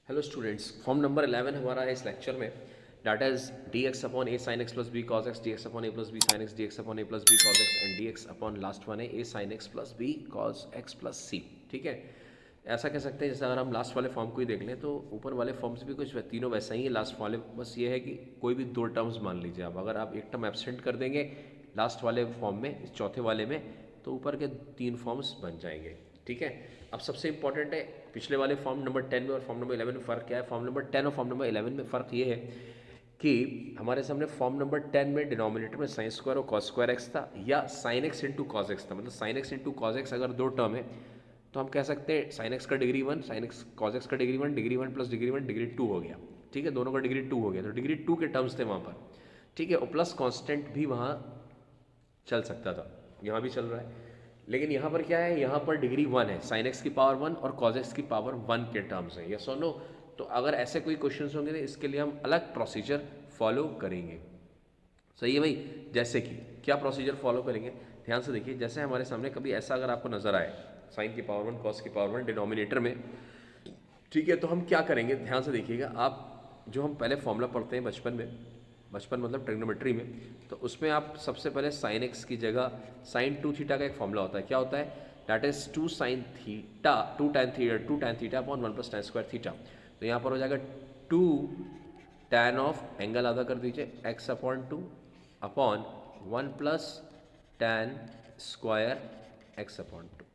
Hello students, form number 11 हमारा है इस लेक्चर में। Data is D X upon A sine X plus B cos X, D X upon A plus B sine X, D X upon A plus B cos X and D X upon last one है A sine X plus B cos X plus C. ठीक है, ऐसा कह सकते हैं जैसे अगर हम लास्ट वाले फॉर्म को ही देख लें तो ऊपर वाले फॉर्म्स भी कुछ तीनों वैसा ही है लास्ट वाले, बस ये है कि कोई भी दो टर्म्स मान लीजिए आप, अगर आप एक टर्म एब्सेंट कर देंगे लास्ट वाले फॉर्म में, इस चौथे वाले में, तो ऊपर के तीन फॉर्म्स बन जाएंगे। ठीक है, अब सबसे इंपॉर्टेंट है पिछले वाले फॉर्म नंबर 10 में और फॉर्म नंबर 11 में फ़र्क क्या है। फॉर्म नंबर 10 और फॉर्म नंबर 11 में फ़र्क ये है कि हमारे सामने फॉर्म नंबर 10 में डिनोमिनेटर में साइन स्क्वायर और कॉस स्क्वायर एक्स था, या sine x into cos x था। मतलब sine x into cos x अगर दो टर्म है तो हम कह सकते हैं साइन एक्स का degree 1, sine x cos x का डिग्री 1 प्लस डिग्री 1 डिग्री 2 हो गया। ठीक है, दोनों का डिग्री 2 हो गया, तो डिग्री 2 के टर्म्स थे वहाँ पर। ठीक है, और प्लस कॉन्स्टेंट भी वहाँ चल सकता था, यहाँ भी चल रहा है। लेकिन यहाँ पर क्या है, यहाँ पर डिग्री 1 है, साइन एक्स की पावर 1 और कॉज एक्स की पावर 1 के टर्म्स हैं, यस और नो। तो अगर ऐसे कोई क्वेश्चंस होंगे तो इसके लिए हम अलग प्रोसीजर फॉलो करेंगे। सही है भाई, जैसे कि क्या प्रोसीजर फॉलो करेंगे, ध्यान से देखिए। जैसे हमारे सामने कभी ऐसा अगर आपको नजर आए साइन की पावर 1 कॉस की पावर 1 डिनोमिनेटर में, ठीक है, तो हम क्या करेंगे, ध्यान से देखिएगा आप। जो हम पहले फॉर्मूला पढ़ते हैं बचपन में, बचपन मतलब ट्रिग्नोमेट्री में, तो उसमें आप सबसे पहले साइन एक्स की जगह साइन 2 थीटा का एक फॉर्मूला होता है। क्या होता है, that is 2 sine theta 2 tan theta upon 1 plus tan square theta. तो यहाँ पर हो जाएगा 2 टैन ऑफ, एंगल आधा कर दीजिए, x upon 2 upon 1 plus tan square x upon 2।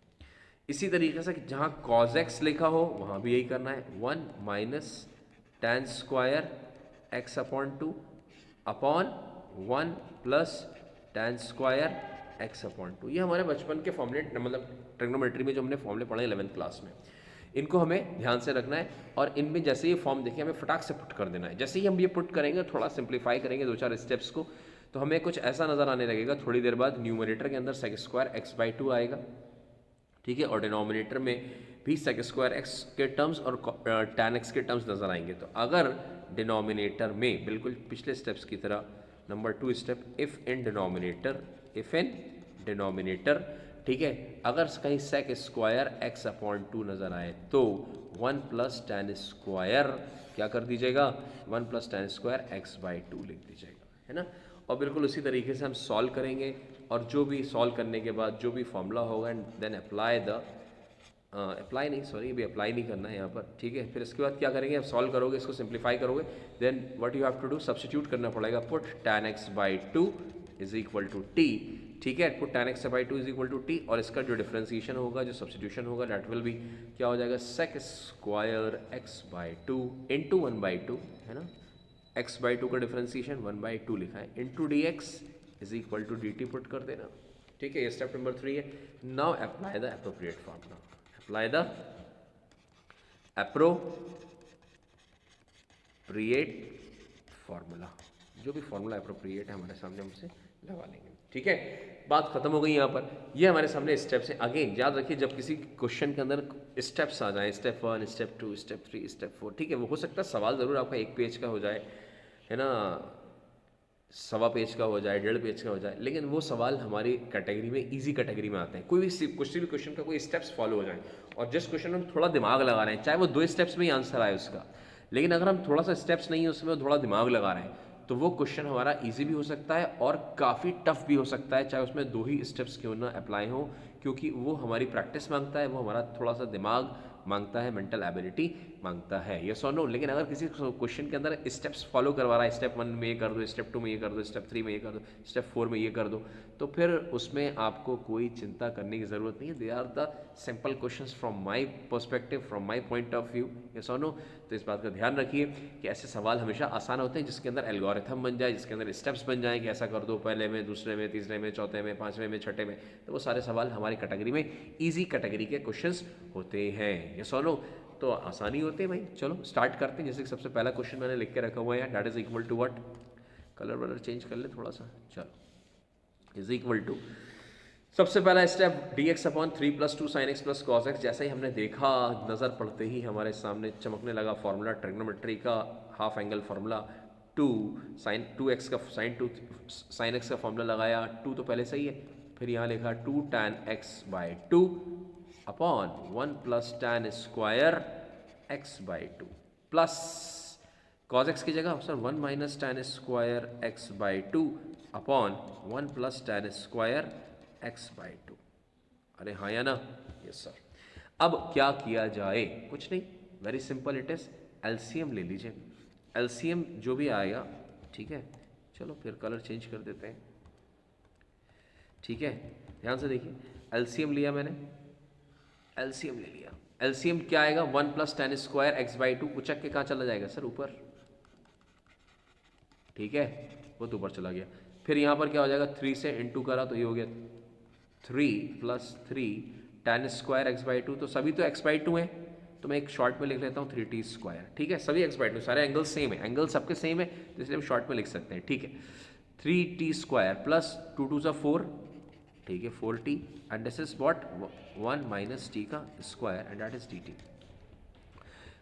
इसी तरीके से जहाँ कॉज एक्स लिखा हो वहाँ भी यही करना है, 1 minus tan square x upon 2 upon 1 plus tan square x upon 2। ये हमारे बचपन के फॉर्मूले, मतलब ट्रिग्नोमेट्री में जो हमने फॉर्मूले पढ़े 11th क्लास में, इनको हमें ध्यान से रखना है। और इनमें जैसे ये फॉर्म देखें हमें फटाक से पुट कर देना है। जैसे ही हम ये पुट करेंगे, थोड़ा सिंप्लीफाई करेंगे दो चार स्टेप्स को, तो हमें कुछ ऐसा नज़र आने लगेगा। थोड़ी देर बाद न्यूमरेटर के अंदर सेक स्क्वायर एक्स बाई 2 आएगा। ठीक है, और डिनोमिनेटर में भी सेक स्क्वायर एक्स के टर्म्स और टैन एक्स के टर्म्स नजर आएंगे। तो अगर डिनोमिनेटर में बिल्कुल पिछले स्टेप्स की तरह, number 2 step, if in denominator, ठीक है, अगर कहीं सेक स्क्वायर एक्स अपॉन 2 नजर आए तो 1 प्लस टैन स्क्वायर क्या कर दीजिएगा, 1 plus tan square x by 2 लिख दीजिएगा, है ना। और बिल्कुल उसी तरीके से हम सॉल्व करेंगे, और जो भी सॉल्व करने के बाद जो भी फॉर्मूला होगा, and then apply the, apply नहीं, सॉरी, अभी अप्लाई नहीं करना है यहाँ पर। ठीक है, फिर इसके बाद क्या करेंगे, आप सॉल्व करोगे, इसको सिंप्लीफाई करोगे, then what you have to do, substitute करना पड़ेगा। Put tan x by 2 is equal to t. ठीक है, put tan x by 2 is equal to t, और इसका जो डिफ्रेंसिएशन होगा, जो सब्स्टिट्यूशन होगा, दैट विल बी क्या हो जाएगा, sec square x by 2 into 1 by 2, है ना। x बाई 2 का डिफ्रेंसिएशन 1 बाई 2 लिखा है, into d x is equal to d t put कर देना। ठीक है, ये स्टेप नंबर 3 है। Now apply the appropriate formula, apply the appropriate formula. जो भी फॉर्मूला अप्रोप्रिएट है हमारे सामने, हम उसे लगा लेंगे। ठीक है, बात खत्म हो गई यहाँ पर। ये हमारे सामने स्टेप्स हैं। अगेन याद रखिए, जब किसी क्वेश्चन के अंदर स्टेप्स आ जाए, स्टेप 1, स्टेप 2, स्टेप 3, स्टेप 4, ठीक है, वो हो सकता है सवाल ज़रूर आपका एक पेज का हो जाए, है ना, सवा पेज का हो जाए, 1.5 पेज का हो जाए, लेकिन वो सवाल हमारी कैटेगरी में, इजी कैटेगरी में आते हैं। कोई भी कुछ भी क्वेश्चन का कोई स्टेप्स फॉलो हो जाए, और जिस क्वेश्चन में हम थोड़ा दिमाग लगा रहे हैं, चाहे वो 2 स्टेप्स में ही आंसर आए उसका, लेकिन अगर हम थोड़ा सा स्टेप्स नहीं है उसमें, थोड़ा दिमाग लगा रहे हैं, तो वो क्वेश्चन हमारा इजी भी हो सकता है और काफ़ी टफ भी हो सकता है, चाहे उसमें 2 ही स्टेप्स क्यों ना अप्लाई हो, क्योंकि वो हमारी प्रैक्टिस मांगता है, वो हमारा थोड़ा सा दिमाग मांगता है, मेंटल एबिलिटी मांगता है, यस और नो। लेकिन अगर किसी क्वेश्चन के अंदर स्टेप्स फॉलो करवा रहा है, स्टेप 1 में ये कर दो, स्टेप 2 में ये कर दो, स्टेप 3 में ये कर दो, स्टेप 4 में ये कर दो, तो फिर उसमें आपको कोई चिंता करने की ज़रूरत नहीं है। They are the simple questions from my perspective, from my point of view, yes और नो। तो इस बात का ध्यान रखिए कि ऐसे सवाल हमेशा आसान होते हैं जिसके अंदर एल्गोरिथम बन जाए, जिसके अंदर स्टेप्स बन जाए कि ऐसा कर दो, पहले में, दूसरे में, तीसरे में, चौथे में, पाँचवें में, छठे में, तो वो सारे सवाल हमारी कैटेगरी में ईजी कैटेगरी के क्वेश्चंस होते हैं, यस और नो। तो आसानी होते हैं भाई। चलो स्टार्ट करते हैं। जैसे सबसे पहला क्वेश्चन मैंने लिख के रखा हुआ है, that is equal to what, colour वलर चेंज कर ले थोड़ा सा, चलो, इज इक्वल टू, सबसे पहला step, D X upon 3 plus 2 sign X plus cos x. जैसे ही हमने देखा, नज़र पड़ते ही हमारे सामने चमकने लगा फॉर्मूला ट्रिग्नोमेट्री का, half angle formula, 2 sine 2x का साइन एक्स का फॉर्मूला लगाया, 2 तो पहले सही है, फिर यहाँ लिखा 2 tan x by 2 upon 1 plus tan square x by 2। Plus cos x की जगह sir 1 minus tan square x by two upon 1 plus tan square x by to. अरे हाँ या ना? Yes sir. अब क्या किया जाए? कुछ नहीं, very simple it is, LCM ले लीजिए। एलसीएम जो भी आएगा, ठीक है, चलो फिर कलर चेंज कर देते हैं, ठीक है, ध्यान से देखिए। एलसीएम लिया मैंने, एलसीएम ले लिया। एलसीएम क्या आएगा? 1 plus tan square x by two, उचक के कहाँ चला जाएगा सर? ऊपर, ठीक है, वो तो ऊपर चला गया। फिर यहाँ पर क्या हो जाएगा? 3 से इंटू करा तो ये हो गया 3 plus 3 tan square x by to. तो सभी तो एक्स बाई टू है, तो मैं एक शॉर्ट में लिख लेता हूँ 3t स्क्वायर, ठीक है, सभी एक्स बाई टू, सारे एंगल सेम है, एंगल सबके सेम है, तो इसलिए हम शॉर्ट में लिख सकते हैं, ठीक है। 3t स्क्वायर प्लस 2 टू ज़ा 4, ठीक है, 4t, and this is what? 1 minus t का square and that is dt।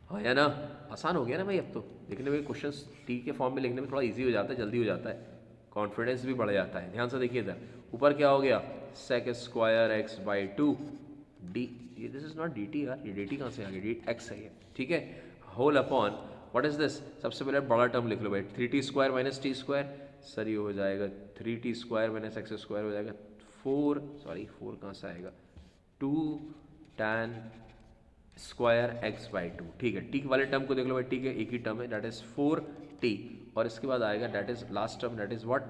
हाँ या ना? आसान हो गया ना भाई? अब तो लिखने में क्वेश्चंस टी के फॉर्म में लिखने में थोड़ा इजी हो जाता है, जल्दी हो जाता है, कॉन्फिडेंस भी बढ़ जाता है। ध्यान से देखिए इधर ऊपर क्या हो गया? Sec square x by two d, ये this is not d t यार, ये डी टी कहाँ से आ गया? डी एक्स है ये, ठीक है, whole upon what is this? सबसे पहले बड़ा टर्म लिख लो भाई, 3t square minus t square, sir ये हो जाएगा 3t square minus x square हो जाएगा 4, सॉरी 4 कहाँ से आएगा? 2 tan square x by to, ठीक है। टी वाले टर्म को देख लो भाई, टी के एक ही टर्म है, दैट इज 4t, और इसके बाद आएगा that is last term, that is what?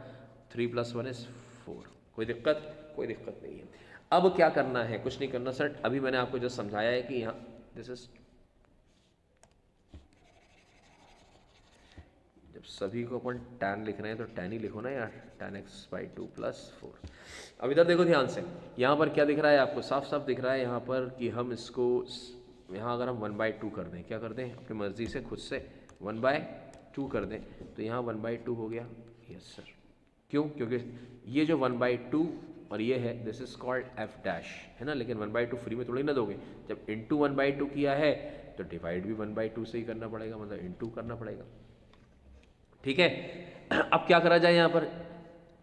3 plus 1 is 4। कोई दिक्कत? कोई दिक्कत नहीं है। अब क्या करना है? कुछ नहीं करना सर, अभी मैंने आपको जो समझाया है कि यहाँ दिस इज, जब सभी को अपन tan लिख रहे हैं तो tan ही लिखो ना यार, tan x by two plus 4। अब इधर देखो ध्यान से, यहाँ पर क्या दिख रहा है आपको? साफ साफ दिख रहा है यहाँ पर कि हम इसको यहाँ अगर हम 1/2 कर दें, क्या कर दें? अपनी मर्जी से खुद से 1/2 कर दें, तो यहाँ 1/2 हो गया। Yes sir. क्यों? क्योंकि ये जो 1/2 और ये है, this is called F dash, है ना, लेकिन 1/2 फ्री में थोड़ी ना दोगे, जब इंटू 1/2 किया है तो डिवाइड भी 1/2 से ही करना पड़ेगा, मतलब इंटू करना पड़ेगा, ठीक है। अब क्या करा जाए यहाँ पर?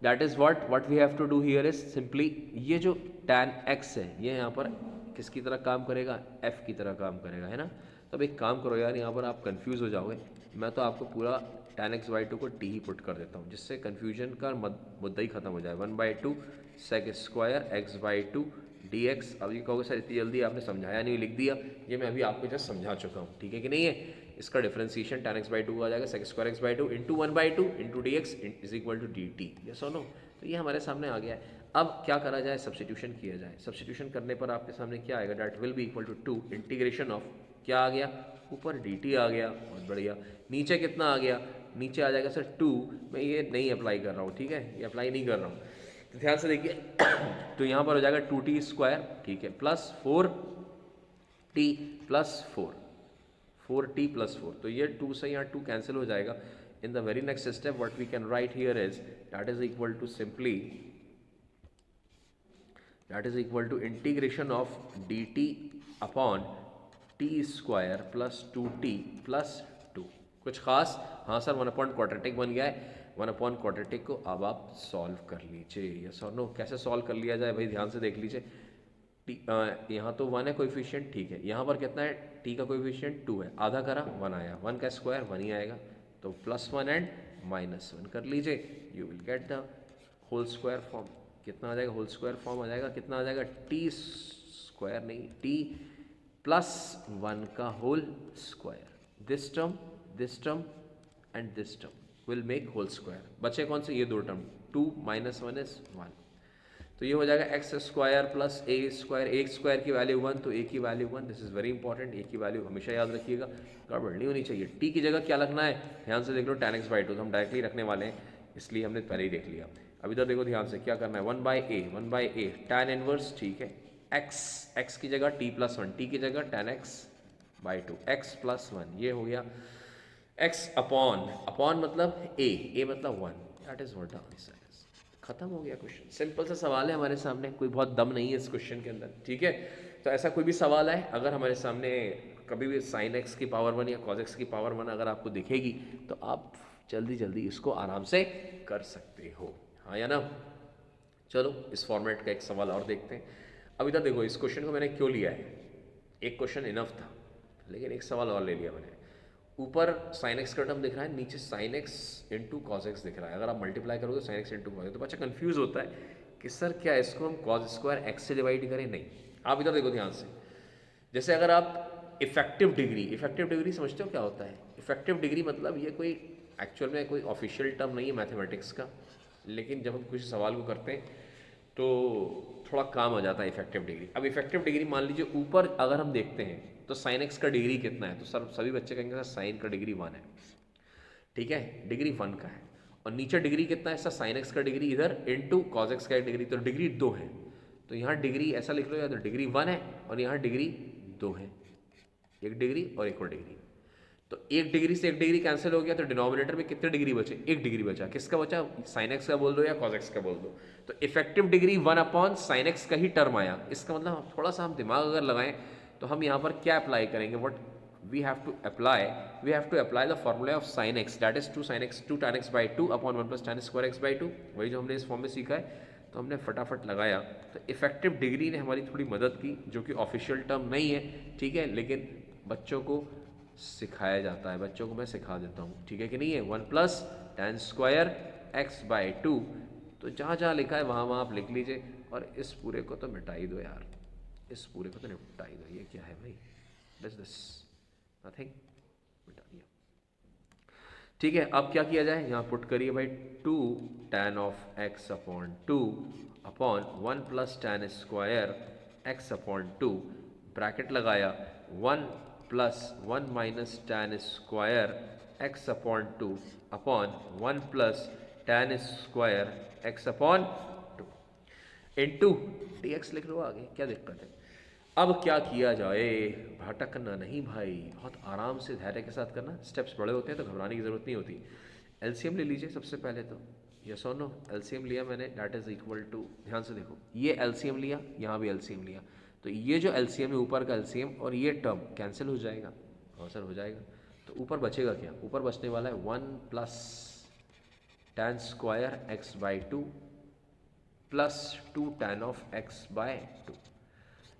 That is what we have to do here is simply, ये जो tan x है ये यहाँ पर किसकी तरह काम करेगा? f की तरह काम करेगा, है ना। तो अब एक काम करो यार, यहाँ पर आप कंफ्यूज हो जाओगे, मैं तो आपको पूरा tan x बाई टू को t ही पुट कर देता हूँ, जिससे कन्फ्यूजन का मुद्दा ही खत्म हो जाए। 1/2 sec square x by two D x. अब ये कहोगे सर इतनी जल्दी आपने समझाया नहीं, लिख दिया, ये मैं अभी आपको जस्ट समझा चुका हूँ, ठीक है कि नहीं है। इसका differentiation tan x by two आ जाएगा sec square x by two into 1/2 into d x is equal to d t, yes और नो। तो ये हमारे सामने आ गया है। अब क्या करा जाए? सब्स्टिट्यूशन किया जाए। सब्स्टिट्यूशन करने पर आपके सामने क्या आएगा? That will be equal to 2 integration of, क्या आ गया? ऊपर डी टी आ गया, बहुत बढ़िया। नीचे कितना आ गया? नीचे आ जाएगा सर 2, मैं ये नहीं अप्लाई कर रहा हूँ, ठीक है, ये अप्लाई नहीं कर रहा हूँ, तो ध्यान से देखिए। तो यहाँ पर हो जाएगा 2t स्क्वायर, ठीक है, plus 4t plus 4t plus 4, तो ये 2 से यहाँ 2 कैंसिल हो जाएगा। In the very next step what we can write here is that is equal to simply, that is equal to integration of dt upon t square plus 2t plus 2। कुछ खास? हाँ sir, 1 upon quadratic बन गया है, 1 upon quadratic को अब आप solve कर लीजिए, यस और नो। कैसे सॉल्व कर लिया जाए भाई? ध्यान से देख लीजिए, यहाँ तो 1 है कोएफिशिएंट, ठीक है, यहाँ पर कितना है? t का कोएफिशिएंट 2 है, आधा करा 1 आया, 1 का स्क्वायर 1 ही आएगा, तो +1 एंड -1 कर लीजिए, you will get the whole square form. कितना आ जाएगा? होल स्क्वायर फॉर्म आ जाएगा, कितना आ जाएगा? t स्क्वायर नहीं, t प्लस 1 का whole square, this term and this term will make whole square. बचे कौन से? ये दो टर्म, 2 - 1 इज 1, तो ये हो जाएगा x square plus a square. A square की वैल्यू 1, तो ए की value 1, this is very important, a की वैल्यू हमेशा याद रखिएगा, गड़बड़ नहीं होनी चाहिए। टी की जगह क्या रखना है? ध्यान से देख लो, tan x बाई टू, तो हम डायरेक्टली रखने वाले हैं, इसलिए हमने पहले ही देख लिया। अब इधर देखो ध्यान से, क्या करना है? 1/a tan इनवर्स, ठीक है, x की जगह t प्लस 1, t की जगह tan x by to, x plus 1, ये हो गया x अपॉन मतलब a मतलब 1, that is what the answer is. खत्म हो गया क्वेश्चन, सिंपल सा सवाल है हमारे सामने, कोई बहुत दम नहीं है इस क्वेश्चन के अंदर, ठीक है। तो ऐसा कोई भी सवाल है, अगर हमारे सामने कभी भी sin x की पावर 1 या cos x की पावर 1 अगर आपको दिखेगी, तो आप जल्दी जल्दी इसको आराम से कर सकते हो, हाँ या ना। चलो इस फॉर्मेट का एक सवाल और देखते हैं। अब इधर देखो, इस क्वेश्चन को मैंने क्यों लिया है? एक क्वेश्चन इनफ था, लेकिन एक सवाल और ले लिया मैंने। ऊपर साइन एक्स का टर्म दिख रहा है, नीचे sine x into cos x दिख रहा है। अगर आप मल्टीप्लाई करोगे तो साइन एक्स इंटू कॉस, तो बच्चा कंफ्यूज होता है कि सर क्या इसको हम कॉस स्क्वायर एक्स से डिवाइड करें? नहीं, आप इधर देखो ध्यान से। जैसे अगर आप इफेक्टिव डिग्री समझते हो क्या होता है? इफेक्टिव डिग्री मतलब ये कोई एक्चुअल में कोई ऑफिशियल टर्म नहीं है मैथमेटिक्स का, लेकिन जब हम किसी सवाल को करते हैं तो थोड़ा काम आ जाता है इफेक्टिव डिग्री। अब इफेक्टिव डिग्री मान लीजिए ऊपर अगर हम देखते हैं तो साइन एक्स का डिग्री कितना है, तो सर सभी बच्चे कहेंगे सर साइन का डिग्री 1 है, ठीक है, डिग्री 1 का है। और नीचे डिग्री कितना है सर? साइन एक्स का डिग्री इधर इंटू कॉज एक्स का डिग्री, तो डिग्री 2 है। तो यहाँ डिग्री ऐसा लिख लो, या तो डिग्री 1 है और यहाँ डिग्री 2 है, एक डिग्री और एक और डिग्री। तो एक डिग्री से एक डिग्री कैंसिल हो गया, तो डिनोमिनेटर में कितने डिग्री बचे? एक डिग्री बचा। किसका बचा? साइन एक्स का बोल दो या कॉज एक्स का बोल दो। तो effective degree 1 upon sine x का ही टर्म आया। इसका मतलब थोड़ा सा हम दिमाग अगर लगाएं तो हम यहाँ पर क्या अप्लाई करेंगे? What we have to apply the formula of sine x, that is 2 sin x 2 tan x by 2 upon 1 plus tan square x by 2, वही जो हमने इस फॉर्म में सीखा है। तो हमने फटाफट लगाया, तो इफेक्टिव डिग्री ने हमारी थोड़ी मदद की, जो कि ऑफिशियल टर्म नहीं है, ठीक है, लेकिन बच्चों को सिखाया जाता है, बच्चों को मैं सिखा देता हूँ, ठीक है कि नहीं है? 1 plus tan square x by 2, तो जहाँ जहाँ लिखा है वहाँ वहाँ आप लिख लीजिए, और इस पूरे को तो मिटा ही दो यार, इस पूरे को तो निपटा ही दो। ये क्या है भाई? दिस नथिंग, मिटा दिया। ठीक है, अब क्या किया जाए? यहाँ पुट करिए भाई 2 tan of x upon 2 upon 1 plus tan square x upon 2, bracket लगाया, 1 plus 1 minus tan square x upon 2 upon 1 plus tan square x upon 2 into d x लिख लो आगे, क्या दिक्कत है? अब क्या किया जाए? भटकना नहीं भाई, बहुत आराम से धैर्य के साथ करना। स्टेप्स बड़े होते हैं तो घबराने की ज़रूरत नहीं होती। एलसीएम ले लीजिए सबसे पहले तो, यस और नो? एलसीएम लिया मैंने, दैट इज़ इक्वल टू, ध्यान से देखो, ये एलसीएम लिया, यहाँ भी एलसीएम लिया, तो ये जो एलसीएम है ऊपर का एलसीएम और ये टर्म कैंसिल हो जाएगा। हाँ सर हो जाएगा। तो ऊपर बचेगा क्या? ऊपर बचने वाला है 1 plus tan square x by 2 plus 2 tan of x by 2।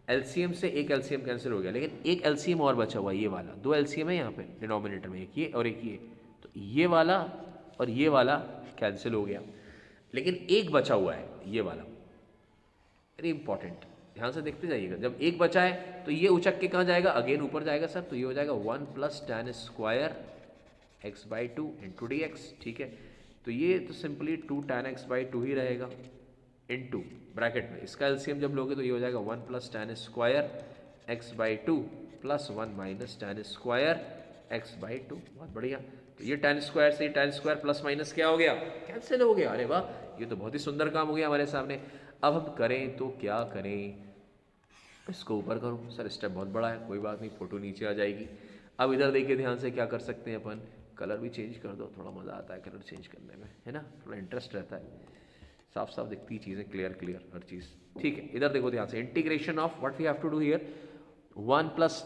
LCM से एक एलसीएम कैंसिल हो गया, लेकिन एक एलसीएम और बचा हुआ, ये वाला। दो एलसीएम है यहाँ पे डिनोमिनेटर में, एक ये और एक ये, तो ये वाला और ये वाला कैंसिल हो गया, लेकिन एक बचा हुआ है, ये वाला। वेरी इंपॉर्टेंट, ध्यान से देखते जाइएगा। जब एक बचा है तो ये उचक के कहाँ जाएगा? अगेन ऊपर जाएगा सर, तो ये हो जाएगा 1 plus tan square x by 2 into d x, ठीक है। तो ये तो सिंपली 2 tan x बाई 2 ही रहेगा, इनटू ब्रैकेट में इसका एलसीएम जब लोगे तो ये हो जाएगा 1 plus tan square x by 2 plus 1 minus tan square x by 2। बहुत बढ़िया। तो ये tan स्क्वायर से tan स्क्वायर प्लस माइनस क्या हो गया? कैंसिल हो गया। अरे वाह, ये तो बहुत ही सुंदर काम हो गया हमारे सामने। अब हम करें तो क्या करें? इसको ऊपर करो सर, स्टेप बहुत बड़ा है, कोई बात नहीं, फोटो नीचे आ जाएगी। अब इधर देखिए ध्यान से, क्या कर सकते हैं अपन? कलर भी चेंज कर दो, थोड़ा मज़ा आता है कलर चेंज करने में, है ना, थोड़ा इंटरेस्ट रहता है, साफ साफ दिखती चीज़ें, क्लियर हर चीज़, ठीक है। इधर देखो ध्यान से, integration of what we have to do here, 1 plus,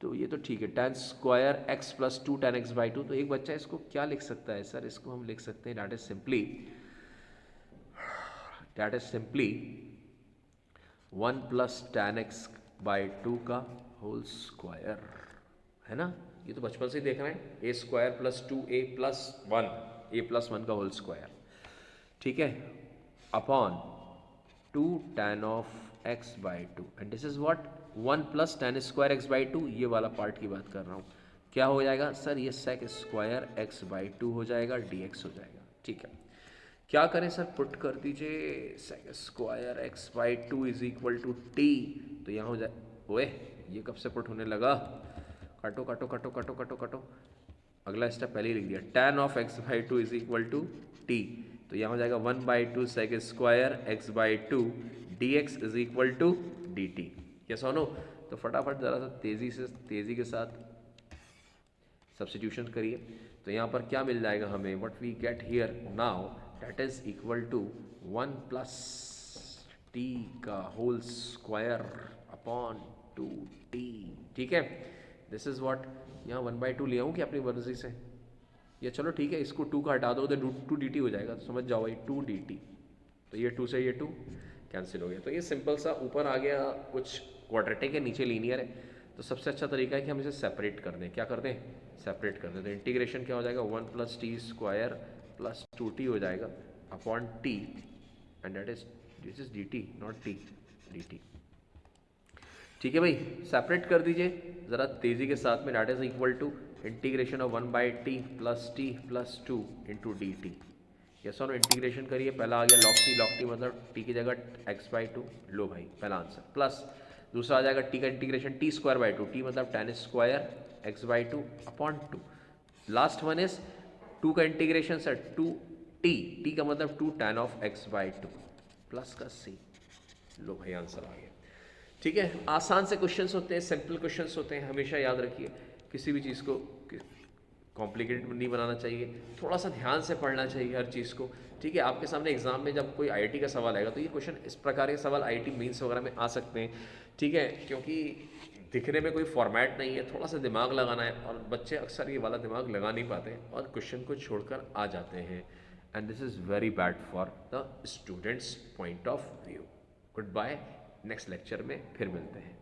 तो ये तो ठीक है, tan square x plus 2 tan x by 2। तो एक बच्चा इसको क्या लिख सकता है सर? इसको हम लिख सकते हैं, that is simply 1 plus tan x by 2 का होल स्क्वायर, है ना। ये तो बचपन से ही देख रहे हैं, ए स्क्वायर प्लस 2a प्लस 1, ए प्लस 1 का होल स्क्वायर, ठीक है, upon 2 tan of x by 2, and this is what 1 plus tan square x by 2, ये वाला पार्ट की बात कर रहा हूँ। क्या हो जाएगा सर? ये सेक स्क्वायर एक्स बाई 2 हो जाएगा, dx हो जाएगा, ठीक है। क्या करें सर? पुट कर दीजिए sec square x by 2 is equal to t, तो यहाँ हो जाए, ओए ये कब से पुट होने लगा? काटो काटो काटो काटो काटो काटो, अगला स्टेप पहले ही लिख दिया, tan of x by 2 is equal to t, तो यहाँ हो जाएगा 1 by 2 sec square x by 2 d x is equal to d t. Yes और नो? तो फटाफट ज़रा सा तेज़ी के साथ सब्स्टिट्यूशन करिए, तो यहाँ पर क्या मिल जाएगा हमें? What we get here now, that is equal to 1 plus t का होल स्क्वायर अपॉन 2 टी, ठीक है। दिस इज व्हाट, यहाँ 1 बाई 2 ले आऊँ कि अपनी मर्जी से, या चलो ठीक है, इसको 2 का हटा दो तो 2 डी टी हो जाएगा, तो समझ जाओ भाई 2 डी टी, तो ये 2 से ये 2 कैंसिल हो गया। तो ये सिंपल सा ऊपर आ गया कुछ क्वाड्रेटिक है, नीचे लीनियर है, तो सबसे अच्छा तरीका है कि हम इसे सेपरेट कर दें। क्या कर दें? सेपरेट कर दें। तो इंटीग्रेशन क्या हो जाएगा, 1 + t² + 2t हो जाएगा upon t, and that is this is dt not t, dt। ठीक है भाई, सेपरेट कर दीजिए ज़रा तेज़ी के साथ में। That is equal to integration of 1/t + t + 2 into d t. Yes और इंटीग्रेशन करिए, पहला आ गया log t मतलब t की जगह x/2, लो भाई पहला आंसर, प्लस दूसरा आ जाएगा t का इंटीग्रेशन t²/2, t मतलब tan² x/2 upon 2। Last one is 2 का इंटीग्रेशन सर 2t, t का मतलब 2 tan ऑफ x/2 प्लस का c। लो भाई आंसर आ गया। ठीक है, आसान से क्वेश्चंस होते हैं, सिंपल क्वेश्चंस होते हैं, हमेशा याद रखिए। किसी भी चीज़ को कॉम्प्लिकेटेड नहीं बनाना चाहिए, थोड़ा सा ध्यान से पढ़ना चाहिए हर चीज़ को। ठीक है, आपके सामने एग्जाम में जब कोई आईआईटी का सवाल आएगा तो ये क्वेश्चन इस प्रकार के सवाल आईआईटी मेंस वगैरह में आ सकते हैं। ठीक है, क्योंकि दिखने में कोई फॉर्मेट नहीं है, थोड़ा सा दिमाग लगाना है, और बच्चे अक्सर ये वाला दिमाग लगा नहीं पाते और क्वेश्चन को छोड़कर आ जाते हैं, and this is very bad for the students point of view. Good bye, next lecture में फिर मिलते हैं।